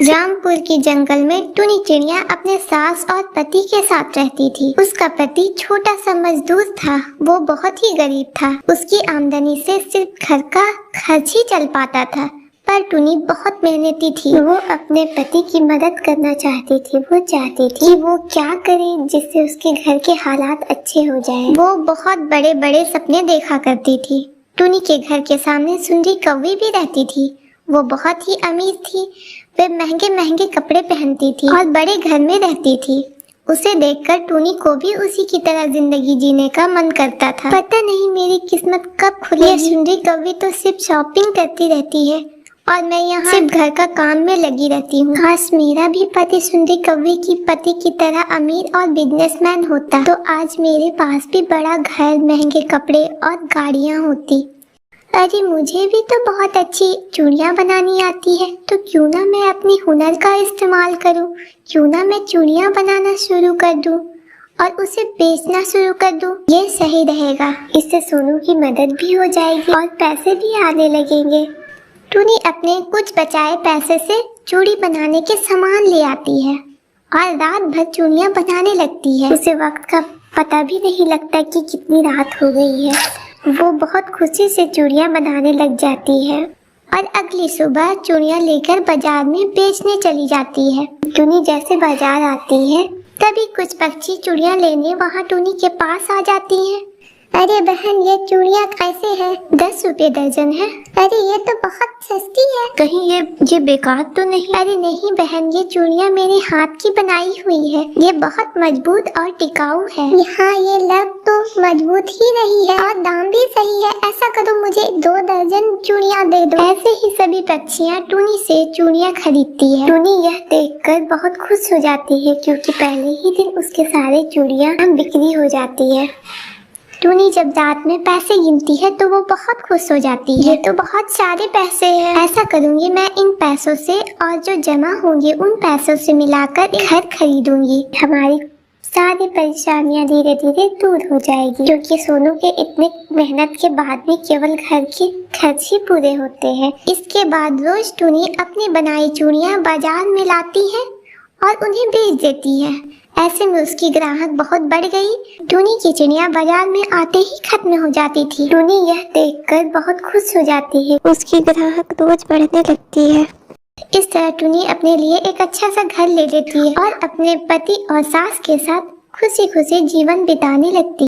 रामपुर के जंगल में टुनी चिड़िया अपने सास और पति के साथ रहती थी। उसका पति छोटा सा मजदूर था। वो बहुत ही गरीब था। उसकी आमदनी से सिर्फ घर का खर्च ही चल पाता था। पर टुनी बहुत मेहनती थी। वो अपने पति की मदद करना चाहती थी। वो चाहती थी कि वो क्या करे जिससे उसके घर के हालात अच्छे हो जाएं। वो बहुत बड़े बड़े सपने देखा करती थी। टुनी के घर के सामने सुंदरी कौवी भी रहती थी। वो बहुत ही अमीर थी। वे महंगे महंगे कपड़े पहनती थी और बड़े घर में रहती थी। उसे देखकर टुनी को भी उसी की तरह जिंदगी जीने का मन करता था। पता नहीं मेरी किस्मत कब खुलेगी। ये सुंदरी कौवी तो सिर्फ शॉपिंग करती रहती है और मैं यहाँ सिर्फ घर का काम में लगी रहती हूँ। काश मेरा भी पति सुंदरी कौवी की पति की तरह अमीर और बिजनेसमैन होता, तो आज मेरे पास भी बड़ा घर, महंगे कपड़े और गाड़ियाँ होती। अरे मुझे भी तो बहुत अच्छी चूड़ियाँ बनानी आती है, तो क्यों ना मैं अपनी हुनर का इस्तेमाल करूँ। क्यों ना मैं चूड़ियाँ बनाना शुरू कर दूँ और उसे बेचना शुरू कर दूँ। ये सही रहेगा। इससे सोनू की मदद भी हो जाएगी और पैसे भी आने लगेंगे। टुनी अपने कुछ बचाए पैसे से चूड़ी बनाने के सामान ले आती है और रात भर चूड़ियाँ बनाने लगती है। उसे वक्त का पता भी नहीं लगता कि कितनी रात हो गई है। वो बहुत खुशी से चूड़ियाँ बनाने लग जाती है और अगली सुबह चूड़ियाँ लेकर बाजार में बेचने चली जाती है। टुनी जैसे बाजार आती है तभी कुछ पक्षी चूड़ियाँ लेने वहाँ टुनी के पास आ जाती हैं। अरे बहन, ये चूड़ियाँ कैसे है? 10 रुपए दर्जन है। अरे ये तो बहुत सस्ती है। कहीं ये बेकार तो नहीं? अरे नहीं बहन, ये चूड़ियाँ मेरे हाथ की बनाई हुई है। ये बहुत मजबूत और टिकाऊ है। हाँ, ये लग तो मजबूत ही रही है और दाम भी सही है। ऐसा करो, मुझे 2 दर्जन चूड़ियाँ दे दो। ऐसे ही सभी पक्षियाँ टुनी से चूड़ियाँ खरीदती है। टुनी यह देखकर बहुत खुश हो जाती है क्योंकि पहले ही दिन उसके सारे चूड़ियाँ बिक्री हो जाती है। टुनी जब रात में पैसे गिनती है तो वो बहुत खुश हो जाती है। ये तो बहुत सारे पैसे हैं। ऐसा करूंगी, मैं इन पैसों से और जो जमा होंगे उन पैसों से मिलाकर एक घर खरीदूंगी। हमारी सारी परेशानियां धीरे धीरे दूर हो जाएगी, क्योंकि सोनू के इतने मेहनत के बाद भी केवल घर के खर्च ही पूरे होते हैं। इसके बाद रोज टुनी अपनी बनाई चूड़ियां बाजार में लाती है और उन्हें बेच देती है। ऐसे में उसकी ग्राहक बहुत बढ़ गई। टुनी की चिड़िया बाजार में आते ही खत्म हो जाती थी। टुनी यह देखकर बहुत खुश हो जाती है। उसकी ग्राहक रोज बढ़ने लगती है। इस तरह टुनी अपने लिए एक अच्छा सा घर ले लेती है और अपने पति और सास के साथ खुशी खुशी जीवन बिताने लगती है।